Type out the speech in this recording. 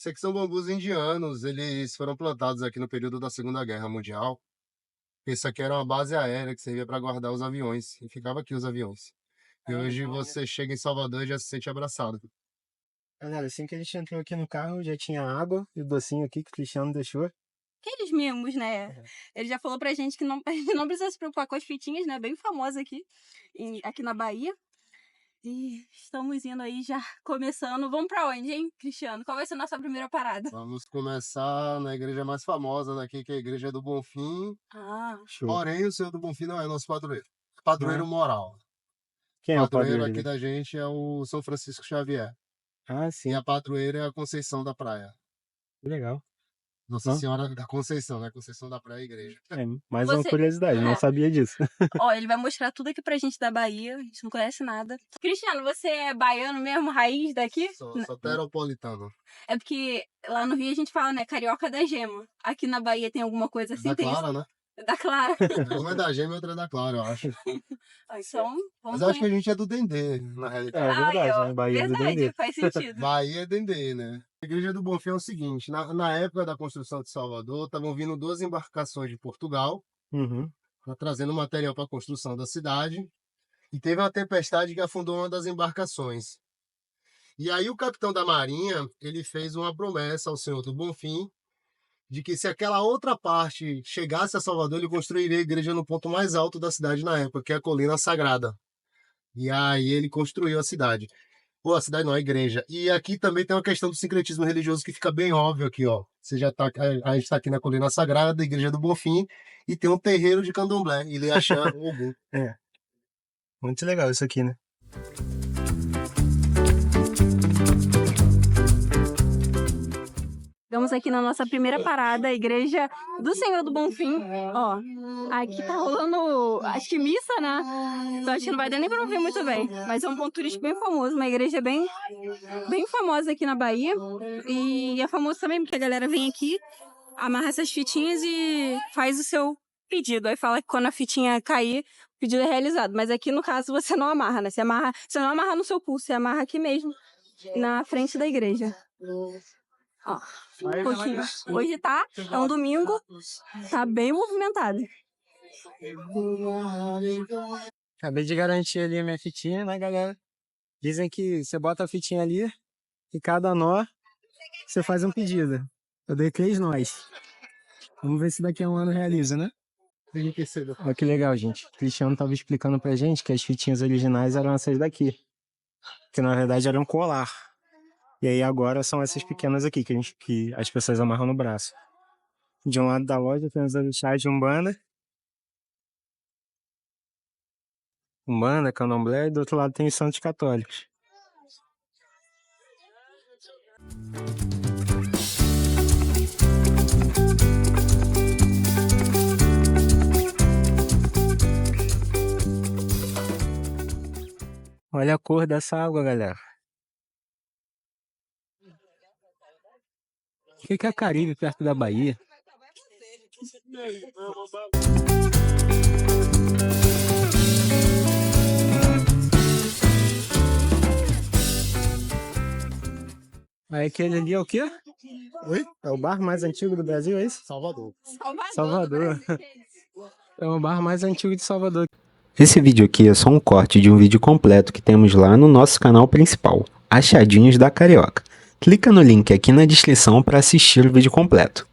Esse aqui são bambus indianos, eles foram plantados aqui no período da Segunda Guerra Mundial. Esse aqui era uma base aérea que servia para guardar os aviões, e ficava aqui os aviões. E hoje você chega em Salvador e já se sente abraçado. Galera, assim que a gente entrou aqui no carro, já tinha água e o docinho aqui que o Cristiano deixou. Aqueles mimos, né? Ele já falou pra gente que não, não precisa se preocupar com as fitinhas, né? Bem famosa aqui, aqui na Bahia. E estamos indo aí já começando. Vamos pra onde, hein, Cristiano? Qual vai ser a nossa primeira parada? Vamos começar na igreja mais famosa daqui, que é a Igreja do Bonfim. Show. Porém, o Senhor do Bonfim não é nosso padroeiro. Padroeiro moral. Quem é o Padroeiro padroeiro aqui da gente é o São Francisco Xavier. Ah, sim. E a padroeira é a Conceição da Praia. Legal. Nossa Senhora da Conceição, né? Conceição da Praia, igreja. É, mais uma curiosidade, não sabia disso. Ó, ele vai mostrar tudo aqui pra gente da Bahia, a gente não conhece nada. Cristiano, você é baiano mesmo, raiz daqui? Sou teropolitano. É porque lá no Rio a gente fala, né, carioca da gema. Aqui na Bahia tem alguma coisa assim? Da Tem Clara, né? Da Clara. Uma é da gema e outra é da Clara, eu acho. Então, vamos Mas eu acho que a gente é do Dendê, na realidade. É verdade, ó, né? Bahia do verdade, Dendê. faz sentido. Bahia é Dendê, né? A Igreja do Bonfim é o seguinte, na época da construção de Salvador, estavam vindo 2 embarcações de Portugal, trazendo material para a construção da cidade, e teve uma tempestade que afundou uma das embarcações. E aí o capitão da marinha, ele fez uma promessa ao Senhor do Bonfim, de que se aquela outra parte chegasse a Salvador, ele construiria a igreja no ponto mais alto da cidade na época, que é a Colina Sagrada. E aí ele construiu a cidade. Pô, a cidade não, a igreja. E aqui também tem uma questão do sincretismo religioso que fica bem óbvio aqui, ó. Você já tá, a gente está aqui na Colina Sagrada, Igreja do Bonfim, e tem um terreiro de candomblé, Ilê-Axé Ogum. É. Muito legal isso aqui, né? Chegamos aqui na nossa primeira parada, a Igreja do Senhor do Bonfim. Ó, aqui tá rolando, acho que missa, né? Então acho que não vai dar nem pra ouvir muito bem. Mas é um ponto turístico bem famoso, uma igreja bem famosa aqui na Bahia. E é famoso também porque a galera vem aqui, amarra essas fitinhas e faz o seu pedido. Aí fala que quando a fitinha cair, o pedido é realizado. Mas aqui, no caso, você não amarra, né? Você não amarra no seu pulso, você amarra aqui mesmo, na frente da igreja. Ó, um pouquinho. Hoje é um domingo, tá bem movimentado. Acabei de garantir ali a minha fitinha, né, galera? Dizem que você bota a fitinha ali e cada nó você faz um pedido. Eu dei 3 nós. Vamos ver se daqui a um ano realiza, né? Olha que legal, gente. O Cristiano tava explicando pra gente que as fitinhas originais eram essas daqui. Que na verdade eram um colar. E aí agora são essas pequenas aqui que as pessoas amarram no braço. De um lado da loja tem os orixás de Umbanda. Umbanda, Candomblé, e do outro lado tem os santos católicos. Olha a cor dessa água, galera. O que é Caribe perto da Bahia? Aí aquele ali é o quê? Oi? É o bar mais antigo do Brasil, é isso? Salvador. Salvador. É o bar mais antigo de Salvador. Esse vídeo aqui é só um corte de um vídeo completo que temos lá no nosso canal principal, Achadinhos da Carioca. Clica no link aqui na descrição para assistir o vídeo completo.